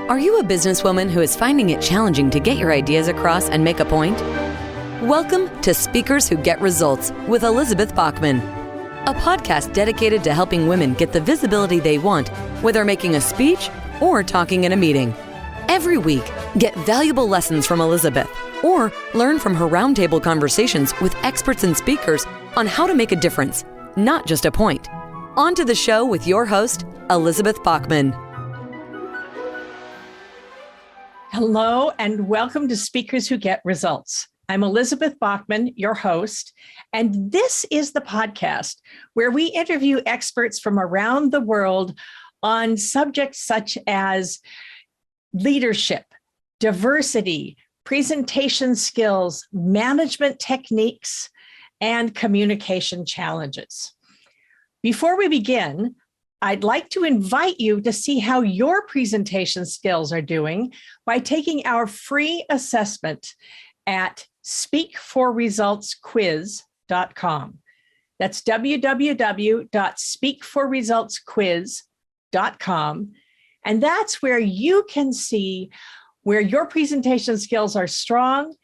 Are you a businesswoman who is finding it challenging to get your ideas across and make a point? Welcome to Speakers Who Get Results with Elizabeth Bachman, a podcast dedicated to helping women get the visibility they want, whether making a speech or talking in a meeting. Every week, get valuable lessons from Elizabeth or learn from her roundtable conversations with experts and speakers on how to make a difference, not just a point. On to the show with your host, Elizabeth Bachman. Hello, and welcome to Speakers Who Get Results. I'm Elizabeth Bachman, your host, and this is the podcast where we interview experts from around the world on subjects such as leadership, diversity, presentation skills, management techniques, and communication challenges. Before we begin, I'd like to invite you to see how your presentation skills are doing by taking our free assessment at speakforresultsquiz.com. That's www.speakforresultsquiz.com. And that's where you can see where your presentation skills are strong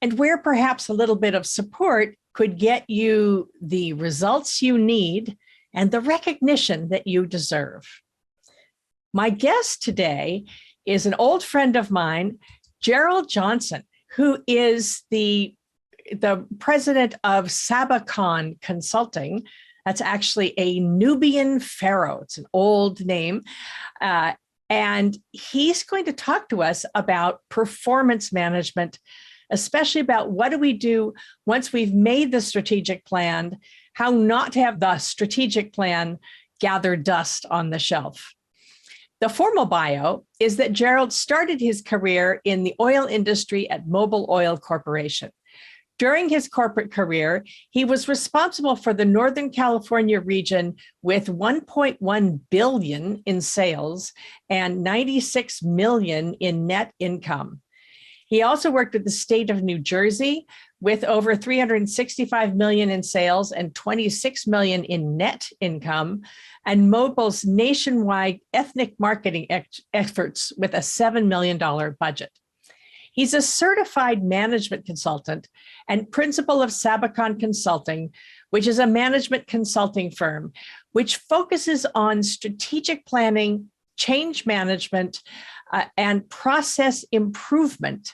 and where perhaps a little bit of support could get you the results you need and the recognition that you deserve. My guest today is an old friend of mine, Gerald Johnson, who is the president of Sabacon Consulting. That's actually a Nubian pharaoh. It's an old name. And he's going to talk to us about performance management, especially about what do we do once we've made the strategic plan, how not to have the strategic plan gather dust on the shelf. The formal bio is that Gerald started his career in the oil industry at Mobil Oil Corporation. During his corporate career, he was responsible for the Northern California region with $1.1 billion in sales and $96 million in net income. He also worked with the state of New Jersey with over $365 million in sales and $26 million in net income, and Mobil's nationwide ethnic marketing efforts with a $7 million budget. He's a certified management consultant and principal of Sabacon Consulting, which is a management consulting firm which focuses on strategic planning, change management, and process improvement,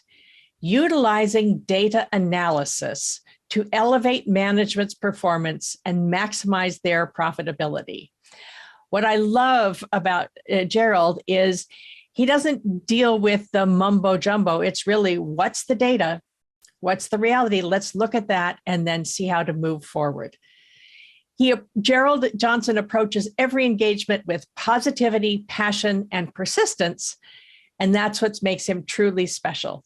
utilizing data analysis to elevate management's performance and maximize their profitability. What I love about Gerald is he doesn't deal with the mumbo jumbo. It's really, what's the data? What's the reality? Let's look at that and then see how to move forward. Gerald Johnson approaches every engagement with positivity, passion, and persistence, and that's what makes him truly special.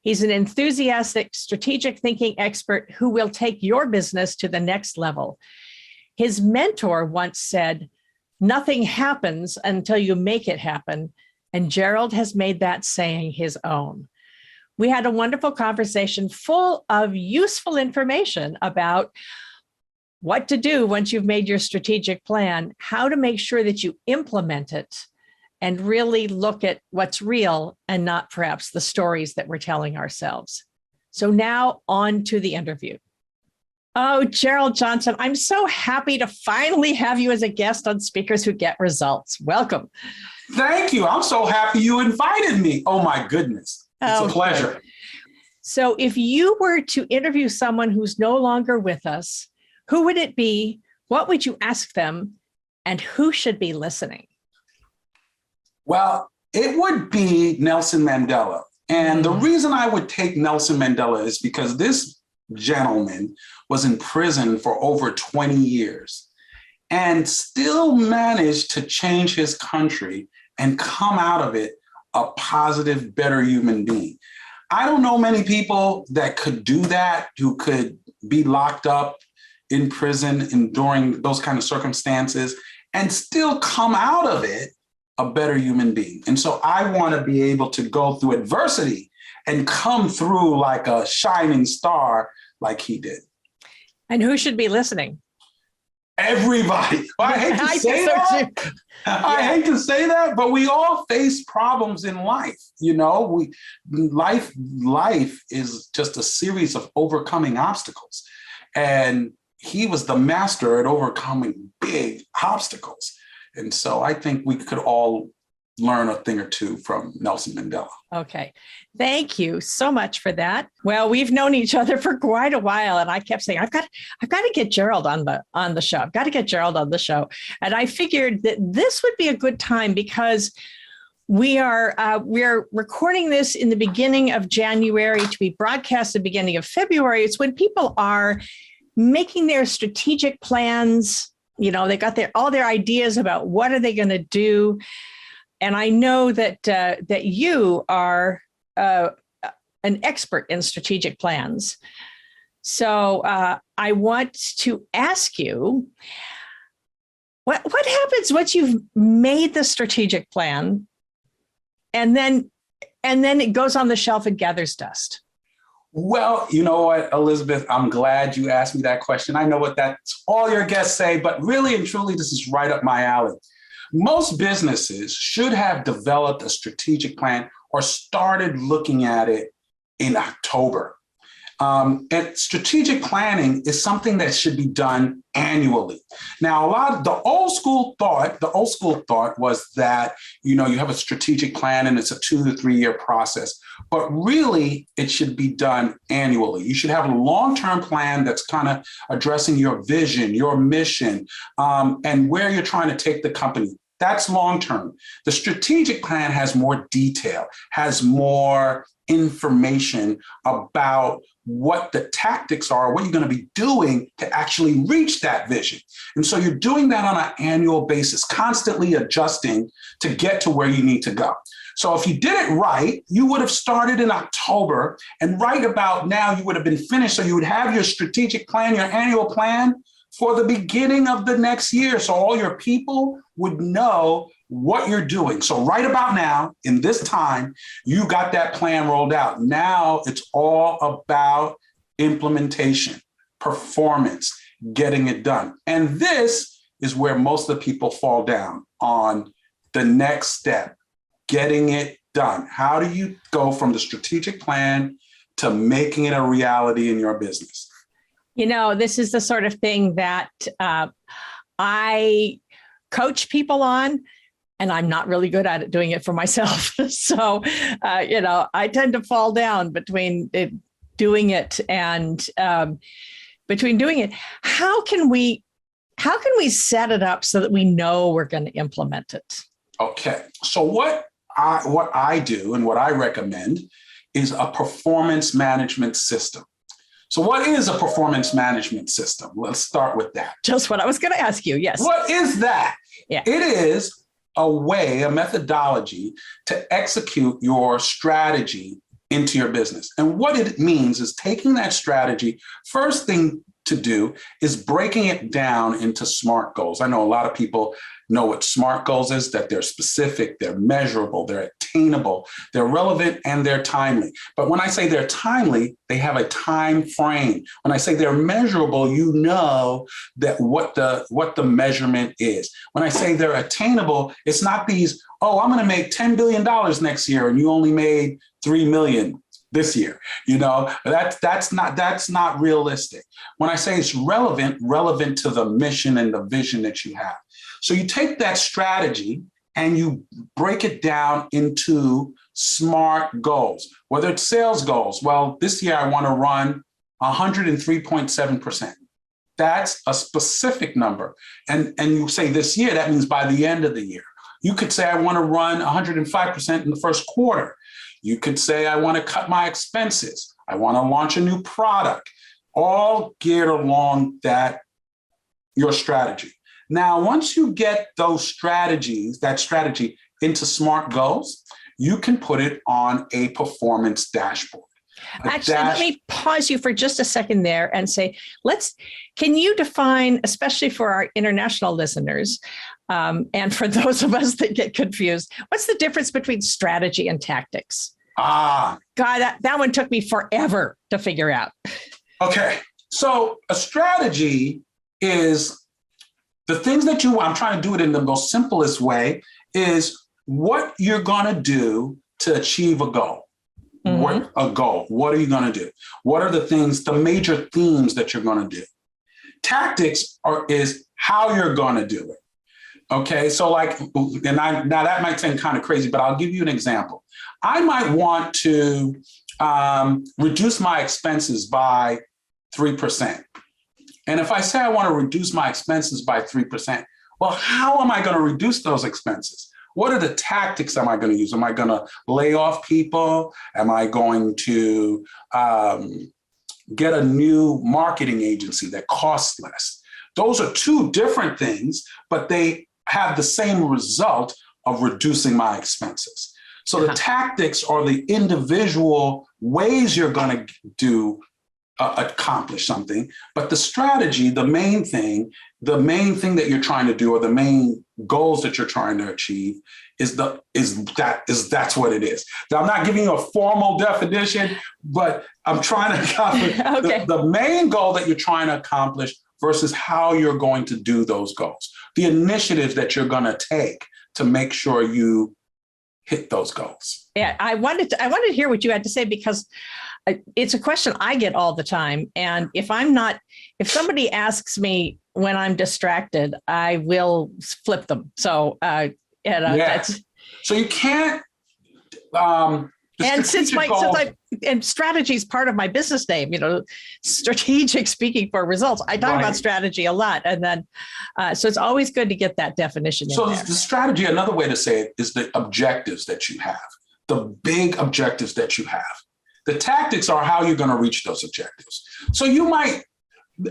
He's an enthusiastic, strategic thinking expert who will take your business to the next level. His mentor once said, "Nothing happens until you make it happen," and Gerald has made that saying his own. We had a wonderful conversation full of useful information about what to do once you've made your strategic plan, how to make sure that you implement it, and really look at what's real and not perhaps the stories that we're telling ourselves. So now on to the interview. Oh, Gerald Johnson, I'm so happy to finally have you as a guest on Speakers Who Get Results. Welcome. Thank you. I'm so happy you invited me. Oh my goodness. It's a pleasure. Good. So if you were to interview someone who's no longer with us, who would it be? What would you ask them? And who should be listening? Well, it would be Nelson Mandela. And the reason I would take Nelson Mandela is because this gentleman was in prison for over 20 years and still managed to change his country and come out of it a positive, better human being. I don't know many people that could do that, who could be locked up in prison and during those kind of circumstances and still come out of it a better human being. And so I want to be able to go through adversity and come through like a shining star like he did. And who should be listening? Everybody. Well, I hate to say that. I hate to say that, but we all face problems in life. Life is just a series of overcoming obstacles. And he was the master at overcoming big obstacles. And so I think we could all learn a thing or two from Nelson Mandela. Okay. Thank you so much for that. Well, we've known each other for quite a while, and I kept saying, I've got to get Gerald on the show. I've got to get Gerald on the show. And I figured that this would be a good time because we're recording this in the beginning of January to be broadcast at the beginning of February. It's when people are making their strategic plans. They got all their ideas about what are they going to do. And I know that you are an expert in strategic plans. So I want to ask you, what happens once you've made the strategic plan, and then it goes on the shelf and gathers dust? Well, you know what, Elizabeth, I'm glad you asked me that question. I know what that's all your guests say, but really and truly, this is right up my alley. Most businesses should have developed a strategic plan or started looking at it in October. And strategic planning is something that should be done annually. Now, the old school thought was that, you have a strategic plan and it's a 2 to 3 year process, but really it should be done annually. You should have a long-term plan that's kind of addressing your vision, your mission, and where you're trying to take the company. That's long-term. The strategic plan has more detail, has more information about what the tactics are, what you're going to be doing to actually reach that vision. And so you're doing that on an annual basis, constantly adjusting to get to where you need to go. So if you did it right, you would have started in October, and right about now you would have been finished. So you would have your strategic plan, your annual plan for the beginning of the next year. So all your people would know what you're doing. So right about now, in this time, you got that plan rolled out. Now it's all about implementation, performance, getting it done. And this is where most of the people fall down on the next step, getting it done. How do you go from the strategic plan to making it a reality in your business? This is the sort of thing that I coach people on, and I'm not really good at it doing it for myself. So, I tend to fall down between doing it and between doing it. How can we set it up so that we know we're going to implement it? Okay. So what I do and what I recommend is a performance management system. So what is a performance management system? Let's start with that. Just what I was going to ask you. Yes. What is that? Yeah. It is a methodology to execute your strategy into your business. And what it means is taking that strategy, first thing to do is breaking it down into SMART goals. I know a lot of people know what SMART goals is, that they're specific, they're measurable, they're attainable, they're relevant, and they're timely. But when I say they're timely, they have a time frame. When I say they're measurable, you know that what the measurement is. When I say they're attainable, it's not these, I'm going to make $10 billion next year and you only made $3 million this year. That's not realistic. When I say it's relevant to the mission and the vision that you have. So you take that strategy and you break it down into SMART goals, whether it's sales goals. Well, this year I want to run 103.7%. That's a specific number. And you say this year, that means by the end of the year. You could say I want to run 105% in the first quarter. You could say I want to cut my expenses. I want to launch a new product, all geared along your strategy. Now, once you get that strategy into SMART goals, you can put it on a performance dashboard. Actually, let me pause you for just a second there and say, can you define, especially for our international listeners, and for those of us that get confused, what's the difference between strategy and tactics? God, that one took me forever to figure out. Okay. So a strategy is The things that I'm trying to do it in the most simplest way is what you're going to do to achieve a goal. What are you going to do? What are the things, the major themes that you're going to do? Tactics is how you're going to do it. Okay, so now that might seem kind of crazy, but I'll give you an example. I might want to reduce my expenses by 3%. And if I say I want to reduce my expenses by 3%, well, how am I going to reduce those expenses? What are the tactics am I going to use? Am I going to lay off people? Am I going to get a new marketing agency that costs less? Those are two different things, but they have the same result of reducing my expenses. So the tactics are the individual ways you're going to accomplish something, but the strategy, the main thing that you're trying to do, or the main goals that you're trying to achieve, that's what it is. Now, I'm not giving you a formal definition, but I'm trying to accomplish the main goal that you're trying to accomplish versus how you're going to do those goals, the initiatives that you're going to take to make sure you hit those goals. Yeah, I wanted to hear what you had to say, because it's a question I get all the time. And if somebody asks me when I'm distracted, I will flip them. So, so you can't. And and strategy is part of my business name, strategic speaking for results. I talk about strategy a lot. And then, so it's always good to get that definition. So the strategy, another way to say it, is the objectives that you have, the big objectives that you have. The tactics are how you're going to reach those objectives. So you might,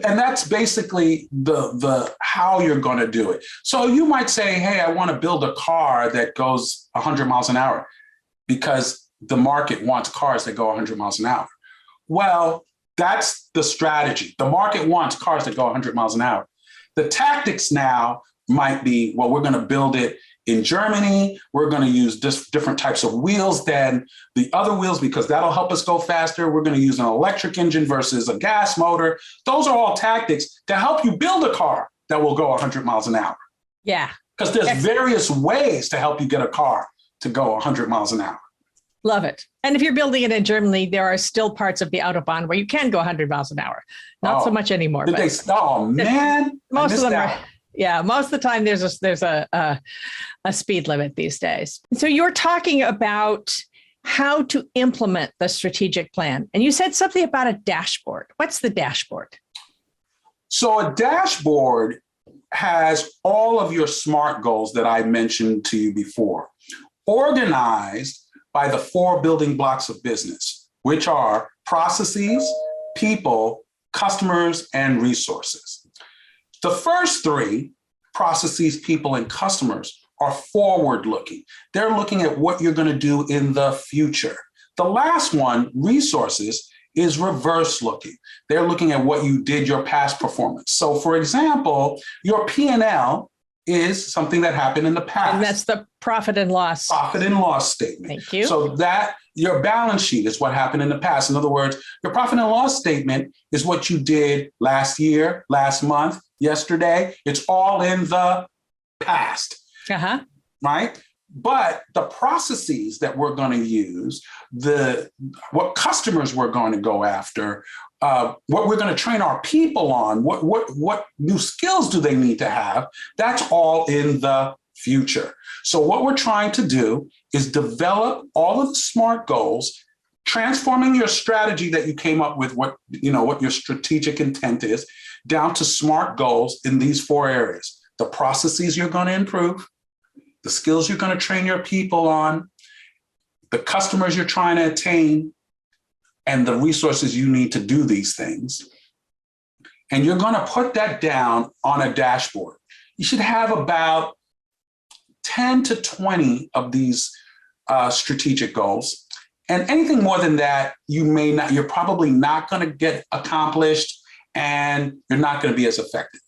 and that's basically the how you're going to do it. So you might say, hey, I want to build a car that goes 100 miles an hour because the market wants cars that go 100 miles an hour. Well, that's the strategy. The market wants cars that go 100 miles an hour. The tactics now might be, well, we're going to build it in Germany. We're going to use different types of wheels than the other wheels because that'll help us go faster. We're going to use an electric engine versus a gas motor. Those are all tactics to help you build a car that will go 100 miles an hour. Yeah. Because there's various ways to help you get a car to go 100 miles an hour. Love it. And if you're building it in Germany, there are still parts of the Autobahn where you can go 100 miles an hour. Not so much anymore. Man. Most of them are. Yeah, most of the time there's a speed limit these days. So you're talking about how to implement the strategic plan. And you said something about a dashboard. What's the dashboard? So a dashboard has all of your SMART goals that I mentioned to you before, organized by the 4 building blocks of business, which are processes, people, customers, and resources. The first 3, processes, people, and customers, are forward-looking. They're looking at what you're going to do in the future. The last one, resources, is reverse-looking. They're looking at what you did, your past performance. So, for example, your P&L is something that happened in the past. And that's the profit and loss. Profit and loss statement. Thank you. So that your balance sheet is what happened in the past. In other words, your profit and loss statement is what you did last year, last month, yesterday. It's all in the past. Right? But the processes that we're going to use, what customers we're going to go after, what we're going to train our people on, what new skills do they need to have, that's all in the future. So what we're trying to do is develop all of the SMART goals, transforming your strategy that you came up with, what your strategic intent is, down to SMART goals in these 4 areas. The processes you're going to improve, the skills you're going to train your people on, the customers you're trying to attain, and the resources you need to do these things. And you're going to put that down on a dashboard. You should have about 10 to 20 of these strategic goals. And anything more than that, you're probably not going to get accomplished, and you're not going to be as effective.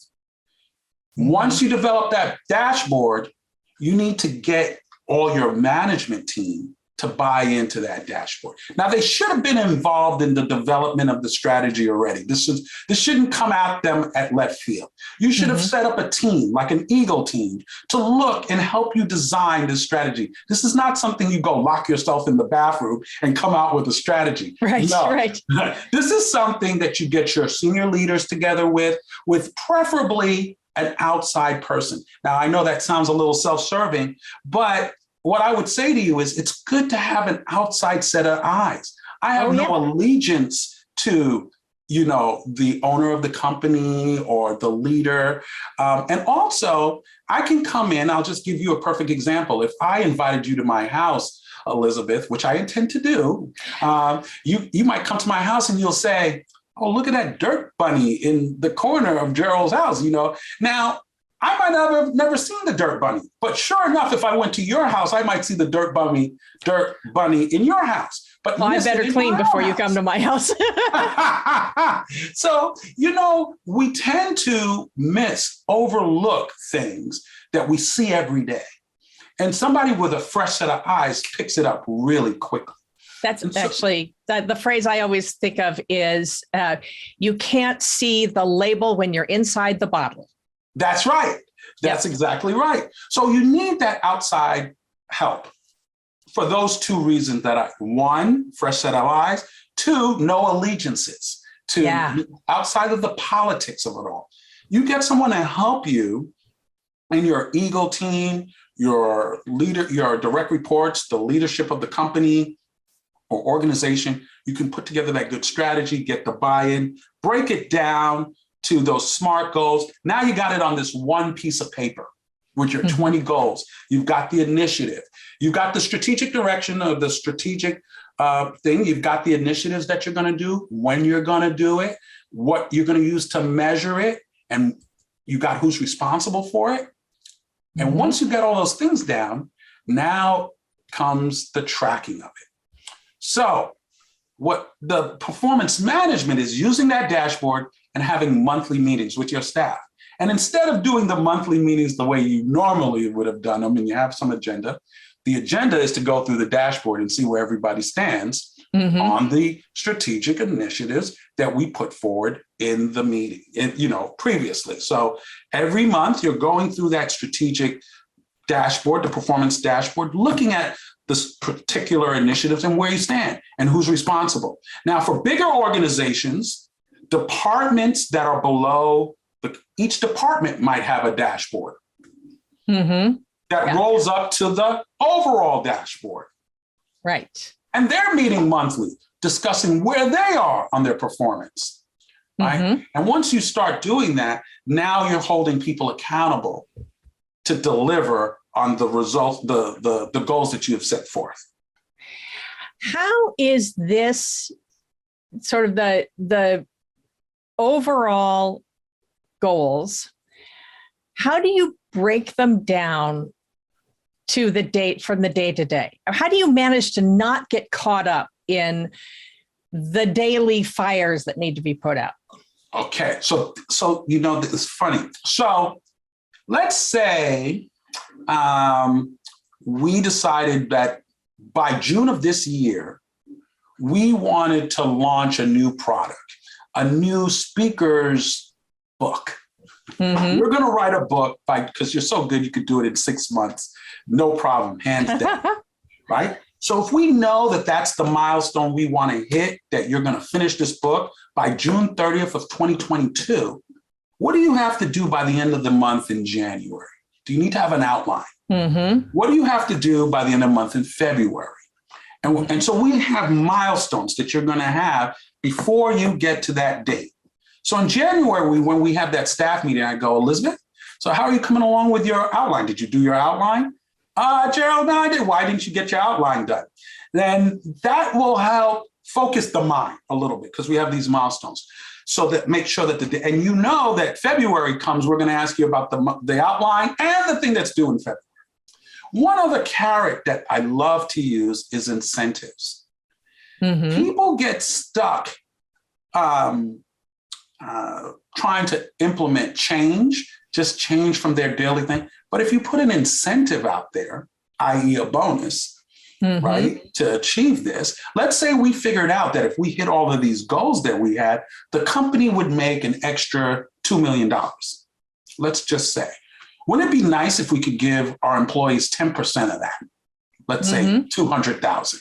Once you develop that dashboard, you need to get all your management team to buy into that dashboard. Now, they should have been involved in the development of the strategy already. This shouldn't come at them at left field. You should have set up a team, like an Eagle team, to look and help you design this strategy. This is not something you go lock yourself in the bathroom and come out with a strategy. Right, no. right. This is something that you get your senior leaders together with preferably an outside person. Now, I know that sounds a little self-serving, but what I would say to you is it's good to have an outside set of eyes. I have no allegiance to, the owner of the company or the leader. And also, I can come in, I'll just give you a perfect example. If I invited you to my house, Elizabeth, which I intend to do, you might come to my house and you'll say, oh, look at that dirt bunny in the corner of Gerald's house, Now, I might have never seen the dirt bunny, but sure enough, if I went to your house, I might see the dirt bunny in your house. But I better clean before you come to my house. So, we tend to overlook things that we see every day. And somebody with a fresh set of eyes picks it up really quickly. That's actually the phrase I always think of is you can't see the label when you're inside the bottle. That's right. That's exactly right. So you need that outside help for those two reasons one, fresh set of eyes, two, no allegiances to outside of the politics of it all. You get someone to help you in your Eagle team, your leader, your direct reports, the leadership of the company or organization. You can put together that good strategy, get the buy-in, break it down to those SMART goals. Now you got it on this one piece of paper with your 20 goals. You've got the initiative. You've got the strategic direction of the strategic thing. You've got the initiatives that you're going to do, when you're going to do it, what you're going to use to measure it, and you got who's responsible for it. And once you get all those things down, now comes the tracking of it. So what the performance management is using that dashboard and having monthly meetings with your staff. And instead of doing the monthly meetings the way you normally would have done them and you have some agenda, the agenda is to go through the dashboard and see where everybody stands on the strategic initiatives that we put forward in the meeting, previously. So every month you're going through that strategic dashboard, the performance dashboard, looking at this particular initiatives and where you stand and who's responsible. Now, for bigger organizations, departments that are below, each department might have a dashboard that rolls up to the overall dashboard. Right. And they're meeting monthly, discussing where they are on their performance. Right. And once you start doing that, now you're holding people accountable to deliver on the results, the goals that you have set forth. How is this sort of the overall goals? How do you break them down to the date from the day to day? Or how do you manage to not get caught up in the daily fires that need to be put out? Okay, so it's funny. So let's say we decided that by June of this year, we wanted to launch a new product, a new speaker's book. We're going to write a book because you're so good, you could do it in 6 months. No problem, hands down, right? So if we know that that's the milestone we want to hit, that you're going to finish this book by June 30th of 2022, what do you have to do by the end of the month in January? Do you need to have an outline? What do you have to do by the end of the month in February? And so we have milestones that you're going to have before you get to that date. So in January, when we have that staff meeting, I go, Elizabeth, so how are you coming along with your outline? Did you do your outline? Gerald, no, I did. Why didn't you get your outline done? Then that will help focus the mind a little bit because we have these milestones. So that make sure that and you know that February comes, we're going to ask you about the outline and the thing that's due in February. One other carrot that I love to use is incentives. People get stuck trying to implement change from their daily thing. But if you put an incentive out there, i.e. a bonus, right, to achieve this. Let's say we figured out that if we hit all of these goals that we had, the company would make an extra $2 million. Let's just say. Wouldn't it be nice if we could give our employees 10% of that? Let's say 200,000.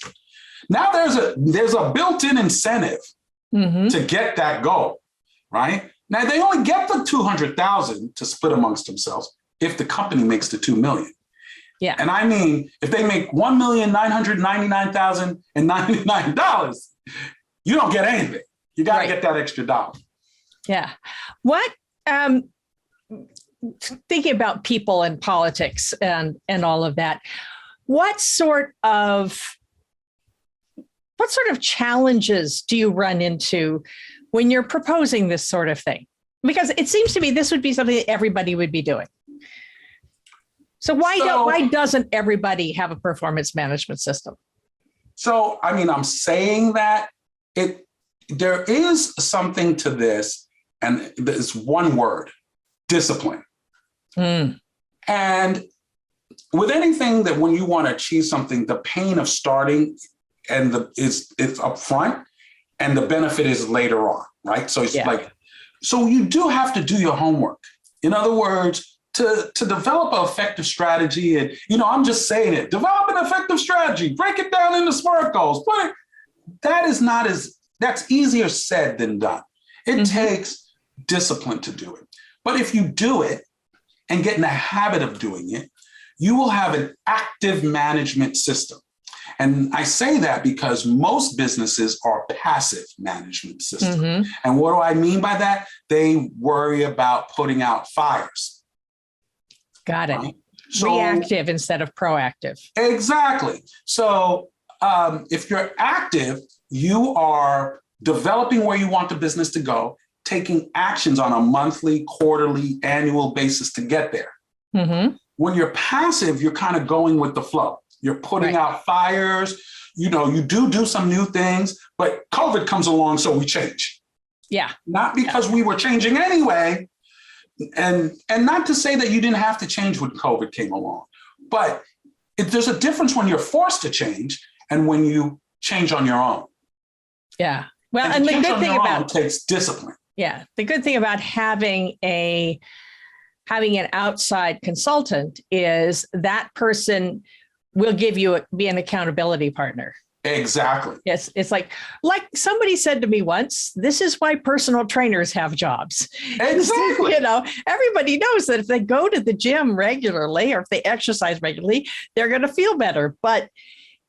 Now there's a built-in incentive to get that goal, right? Now they only get the 200,000 to split amongst themselves if the company makes the 2 million. Yeah. And I mean, if they make $1,999,099, you don't get anything. You got to get that extra dollar. Yeah. What, thinking about people and politics and all of that, what sort of challenges do you run into when you're proposing this sort of thing? Because it seems to me this would be something that everybody would be doing. So why doesn't everybody have a performance management system? So, I mean, I'm saying that there is something to this, and there's one word: discipline. And with anything that when you want to achieve something, the pain of starting it's up front, and the benefit is later on, right? So it's so you do have to do your homework. In other words, to develop an effective strategy, and I'm just saying it, develop an effective strategy, break it down into SMART goals. That's easier said than done. It takes discipline to do it. But if you do it and get in the habit of doing it, you will have an active management system. And I say that because most businesses are passive management systems. And what do I mean by that? They worry about putting out fires. Got it. Right? So, reactive instead of proactive. Exactly. So if you're active, you are developing where you want the business to go, taking actions on a monthly, quarterly, annual basis to get there. When you're passive, you're kind of going with the flow. You're putting out fires. You do some new things, but COVID comes along, so we change. Yeah. Not because we were changing anyway. And not to say that you didn't have to change when COVID came along, but there's a difference when you're forced to change and when you change on your own. Yeah. Well, and the good thing about takes discipline. Yeah. The good thing about having an outside consultant is that person will be an accountability partner. Exactly. Yes. It's like somebody said to me once, this is why personal trainers have jobs. Exactly. Everybody knows that if they go to the gym regularly or if they exercise regularly, they're going to feel better. But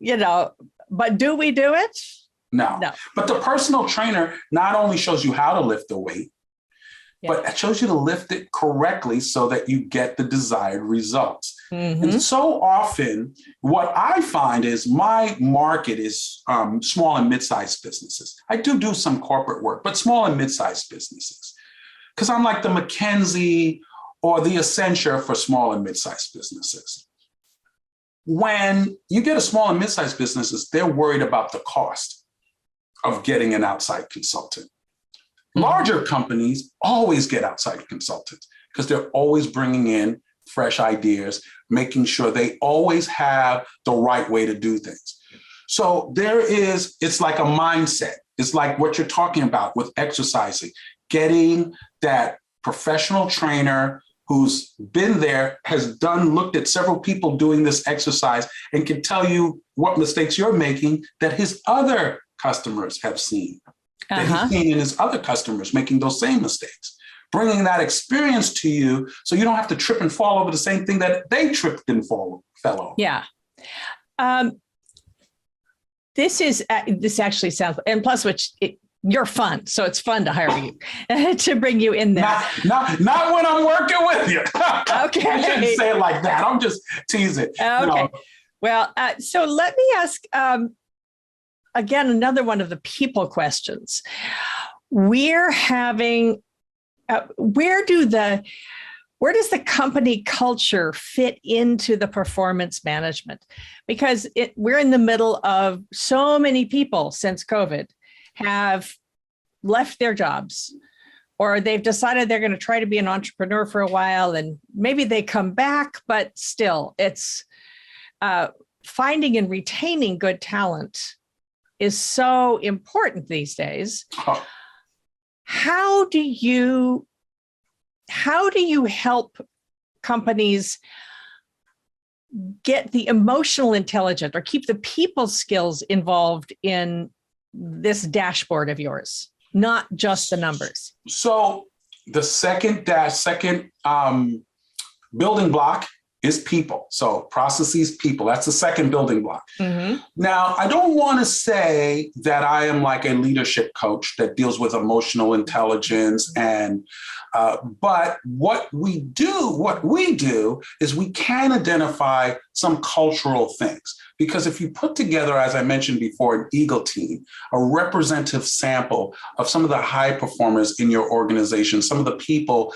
do we do it? No. But the personal trainer not only shows you how to lift the weight, but it shows you to lift it correctly so that you get the desired results. And so often what I find is my market is small and mid-sized businesses. I do some corporate work, but small and mid-sized businesses, because I'm like the McKinsey or the Accenture for small and mid-sized businesses. When you get a small and mid-sized businesses, they're worried about the cost of getting an outside consultant. Larger companies always get outside consultants because they're always bringing in fresh ideas, making sure they always have the right way to do things. So it's like a mindset. It's like what you're talking about with exercising, getting that professional trainer who's been there, looked at several people doing this exercise and can tell you what mistakes you're making that his other customers have seen. That he's seen in his other customers making those same mistakes, bringing that experience to you so you don't have to trip and fall over the same thing that they tripped and fell over. Yeah. This actually sounds, and plus you're fun. So it's fun to hire you, to bring you in there. Not when I'm working with you. Okay. I shouldn't say it like that. I'm just teasing. Okay. Well, so let me ask, again, another one of the people questions. Where does the company culture fit into the performance management? Because we're in the middle of so many people since COVID have left their jobs, or they've decided they're going to try to be an entrepreneur for a while, and maybe they come back, but still it's finding and retaining good talent is so important these days. Oh. How do you help companies get the emotional intelligence or keep the people skills involved in this dashboard of yours, not just the numbers? So the second building block is people. So processes, people. That's the second building block. Mm-hmm. Now, I don't want to say that I am like a leadership coach that deals with emotional intelligence but what we do is we can identify some cultural things. Because if you put together, as I mentioned before, an Eagle team, a representative sample of some of the high performers in your organization, some of the people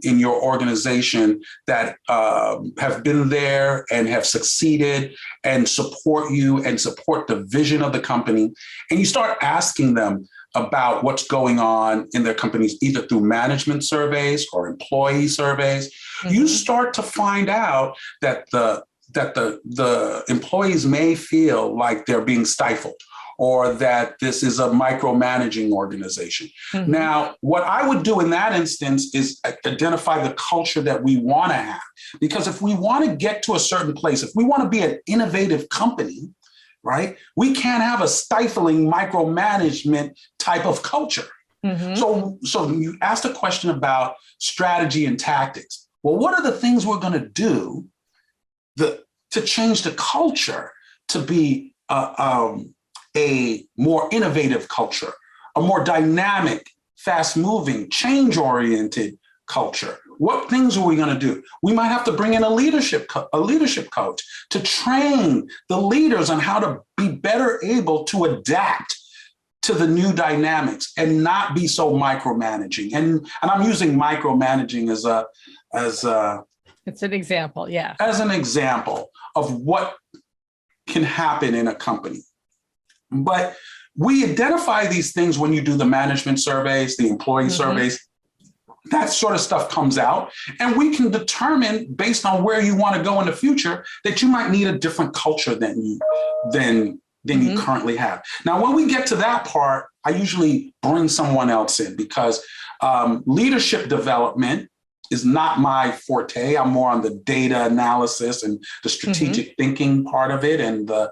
in your organization that have been there and have succeeded and support you and support the vision of the company, and you start asking them about what's going on in their companies, either through management surveys or employee surveys, you start to find out that the employees may feel like they're being stifled or that this is a micromanaging organization. Mm-hmm. Now, what I would do in that instance is identify the culture that we want to have. Because if we want to get to a certain place, if we want to be an innovative company, right, we can't have a stifling micromanagement type of culture. Mm-hmm. So you asked a question about strategy and tactics. Well, what are the things we're going to do to change the culture to be a more innovative culture, a more dynamic, fast-moving, change-oriented culture? What things are we going to do? We might have to bring in a leadership coach to train the leaders on how to be better able to adapt to the new dynamics and not be so micromanaging. And I'm using micromanaging as it's an example, yeah. As an example of what can happen in a company. But we identify these things when you do the management surveys, the employee surveys. That sort of stuff comes out, and we can determine based on where you want to go in the future that you might need a different culture than you currently have. Now, when we get to that part, I usually bring someone else in because leadership development is not my forte. I'm more on the data analysis and the strategic thinking part of it and the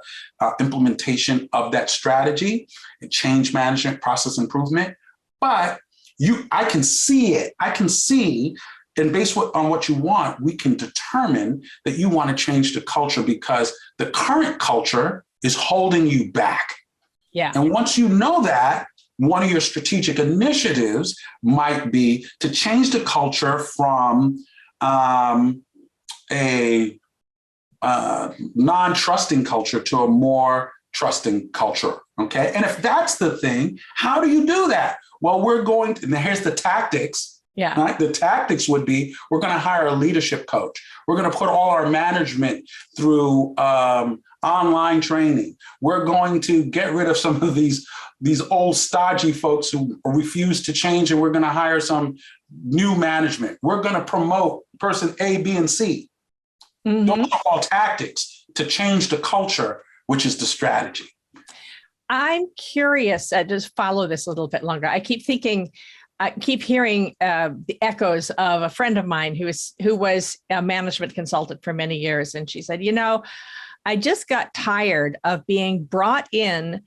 implementation of that strategy and change management, process improvement. But I can see it. I can see, and based on what you want, we can determine that you want to change the culture because the current culture is holding you back. Yeah. And once you know that, one of your strategic initiatives might be to change the culture from a non-trusting culture to a more trusting culture. Okay. And if that's the thing, how do you do that? Well, and here's the tactics. Yeah. Right? The tactics would be, we're going to hire a leadership coach. We're going to put all our management through online training. We're going to get rid of some of these old stodgy folks who refuse to change, and we're going to hire some new management. We're going to promote person A, B, and C. Mm-hmm. Those are all tactics to change the culture, which is the strategy. I'm curious, just follow this a little bit longer. I keep hearing the echoes of a friend of mine who was a management consultant for many years. And she said, I just got tired of being brought in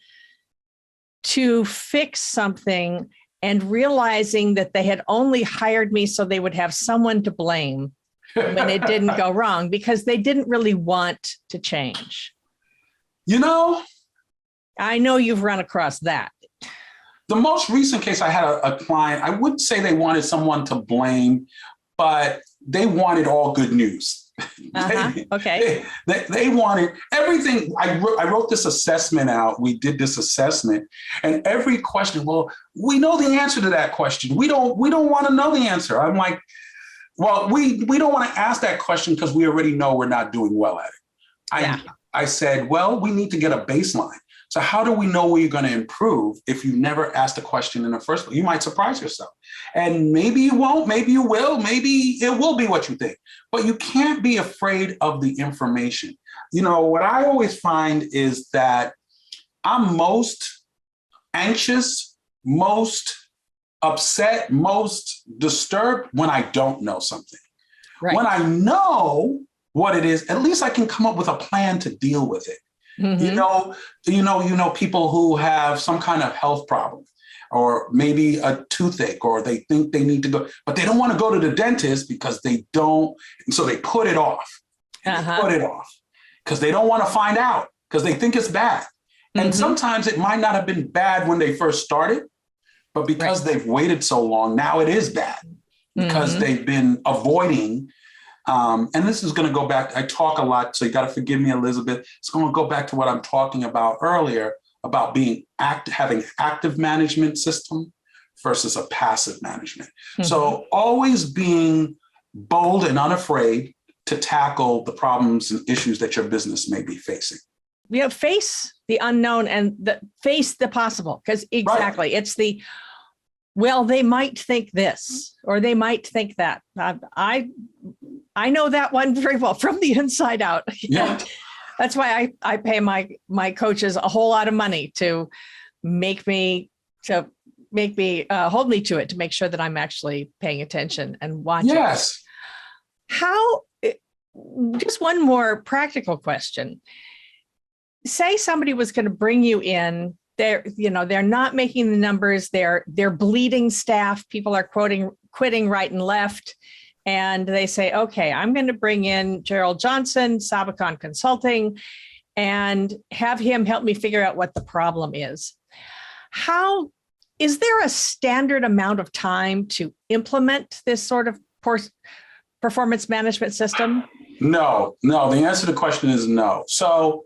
to fix something and realizing that they had only hired me so they would have someone to blame when it didn't go wrong because they didn't really want to change. I know you've run across that. The most recent case, I had a client, I wouldn't say they wanted someone to blame, but they wanted all good news. Okay. They wanted everything. I wrote this assessment out. We did this assessment, and every question, well, we know the answer to that question. We don't want to know the answer. I'm like, well, we don't want to ask that question because we already know we're not doing well at it. I said, well, we need to get a baseline. So how do we know where you're going to improve if you never asked the question in the first place? You might surprise yourself. And maybe you won't, maybe you will, maybe it will be what you think. But you can't be afraid of the information. what I always find is that I'm most anxious, most upset, most disturbed when I don't know something. Right. When I know what it is, at least I can come up with a plan to deal with it. Mm-hmm. People who have some kind of health problem, or maybe a toothache, or they think they need to go, but they don't want to go to the dentist because they don't. And so they put it off. They put it off because they don't want to find out, because they think it's bad. And sometimes it might not have been bad when they first started, but because they've waited so long, now it is bad because they've been avoiding. And this is going to go back. I talk a lot, so you got to forgive me, Elizabeth. It's going to go back to what I'm talking about earlier about being having active management system versus a passive management. So always being bold and unafraid to tackle the problems and issues that your business may be facing. Face the unknown and face the possible, because it's well, they might think this, or they might think that. I know that one very well from the inside out. Yeah. That's why I pay my coaches a whole lot of money to make me hold me to it, to make sure that I'm actually paying attention and watching. Yes. Just one more practical question. Say somebody was going to bring you in. They're not making the numbers. They're bleeding staff. People are quitting right and left. And they say, okay, I'm going to bring in Gerald Johnson, Sabacon Consulting, and have him help me figure out what the problem is. Is there a standard amount of time to implement this sort of performance management system? No. The answer to the question is no. So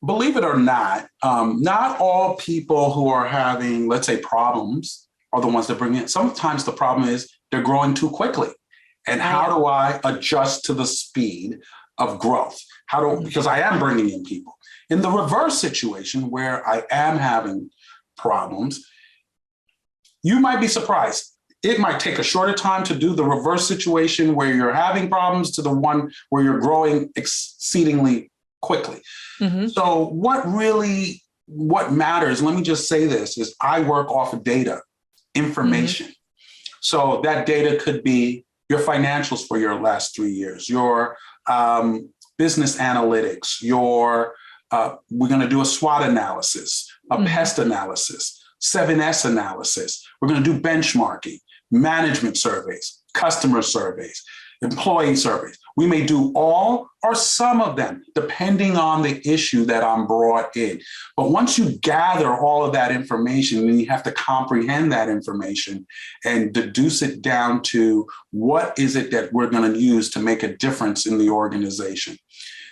believe it or not all people who are having, let's say, problems are the ones that bring in. Sometimes the problem is they're growing too quickly. And how do I adjust to the speed of growth? Because I am bringing in people. In the reverse situation where I am having problems, you might be surprised. It might take a shorter time to do the reverse situation where you're having problems to the one where you're growing exceedingly quickly. So what matters, let me just say this, is I work off of data, information. So that data could be your financials for your last 3 years, your business analytics, we're going to do a SWOT analysis, a pest analysis, 7S analysis. We're going to do benchmarking, management surveys, customer surveys, employee surveys. We may do all or some of them, depending on the issue that I'm brought in. But once you gather all of that information, then you have to comprehend that information and deduce it down to what is it that we're going to use to make a difference in the organization.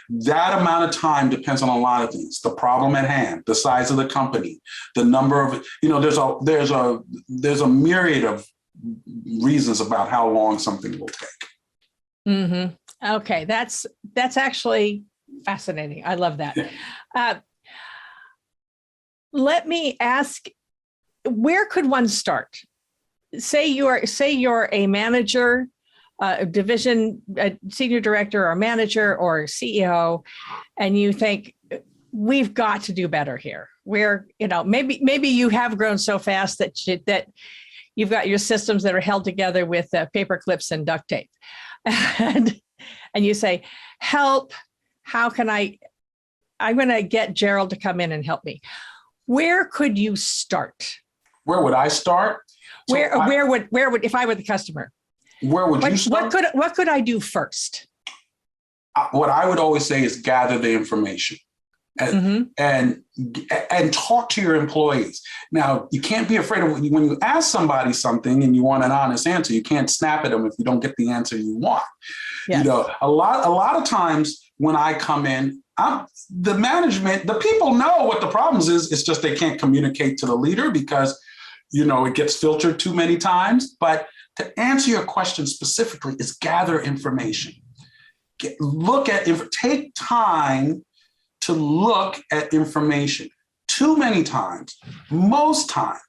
That amount of time depends on a lot of things: the problem at hand, the size of the company, the number of, there's a myriad of reasons about how long something will take. Okay, that's actually fascinating. I love that. Let me ask, where could one start? Say you're a manager, a division, a senior director or manager or CEO, and you think we've got to do better here. Maybe you have grown so fast that you've got your systems that are held together with paper clips and duct tape. And you say, help, I'm going to get Gerald to come in and help me. Where could you start? Where would I start? Where would, if I were the customer, where would you start? What could I do first? What I would always say is gather the information and talk to your employees. Now, you can't be afraid of when you ask somebody something and you want an honest answer. You can't snap at them if you don't get the answer you want. Yes. A lot of times when I come in, the people know what the problems is. It's just they can't communicate to the leader because, it gets filtered too many times. But to answer your question specifically is gather information. Take time to look at information. Too many times, most times,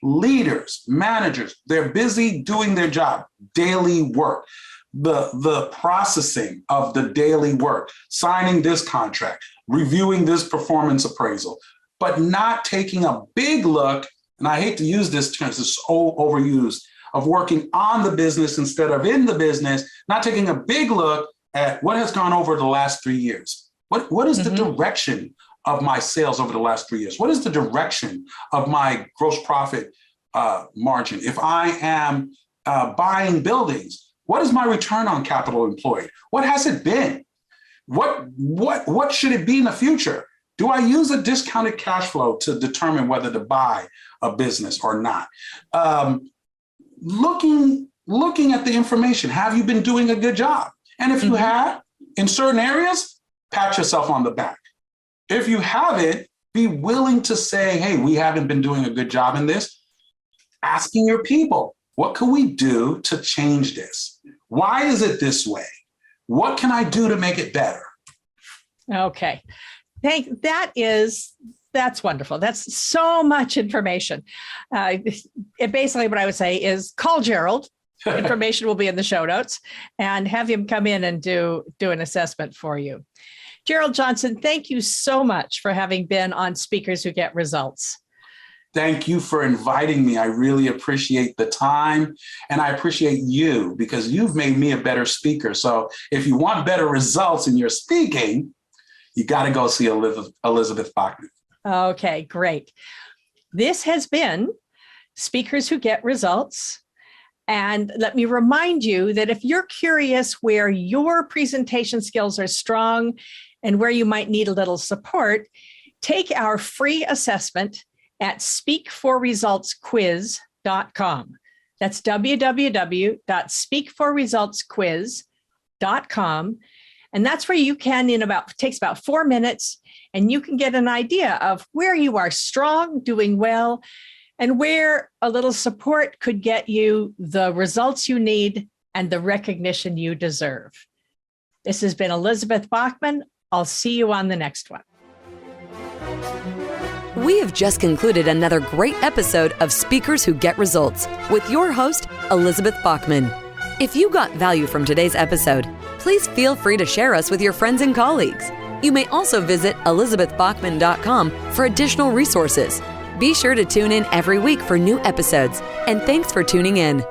leaders, managers, they're busy doing their job, daily work. the processing of the daily work, signing this contract, reviewing this performance appraisal, but not taking a big look, and I hate to use this term, it's so overused, of working on the business instead of in the business, not taking a big look at what has gone over the last 3 years. What is the direction of my sales over the last 3 years? What is the direction of my gross profit margin? If I am buying buildings, what is my return on capital employed? What has it been? What should it be in the future? Do I use a discounted cash flow to determine whether to buy a business or not? Looking at the information, have you been doing a good job? And if you have, in certain areas, pat yourself on the back. If you haven't, be willing to say, hey, we haven't been doing a good job in this. Asking your people, what can we do to change this? Why is it this way? What can I do to make it better? Okay. That's wonderful. That's so much information. Basically what I would say is call Gerald. Information will be in the show notes, and have him come in and do an assessment for you. Gerald Johnson, thank you so much for having been on Speakers Who Get Results. Thank you for inviting me. I really appreciate the time, and I appreciate you because you've made me a better speaker. So if you want better results in your speaking, you got to go see Elizabeth Bachman. Okay, great. This has been Speakers Who Get Results. And let me remind you that if you're curious where your presentation skills are strong and where you might need a little support, take our free assessment at speakforresultsquiz.com. That's www.speakforresultsquiz.com. And that's where you can, takes about 4 minutes, and you can get an idea of where you are strong, doing well, and where a little support could get you the results you need and the recognition you deserve. This has been Elizabeth Bachman. I'll see you on the next one. We have just concluded another great episode of Speakers Who Get Results with your host, Elizabeth Bachman. If you got value from today's episode, please feel free to share us with your friends and colleagues. You may also visit elizabethbachman.com for additional resources. Be sure to tune in every week for new episodes, and thanks for tuning in.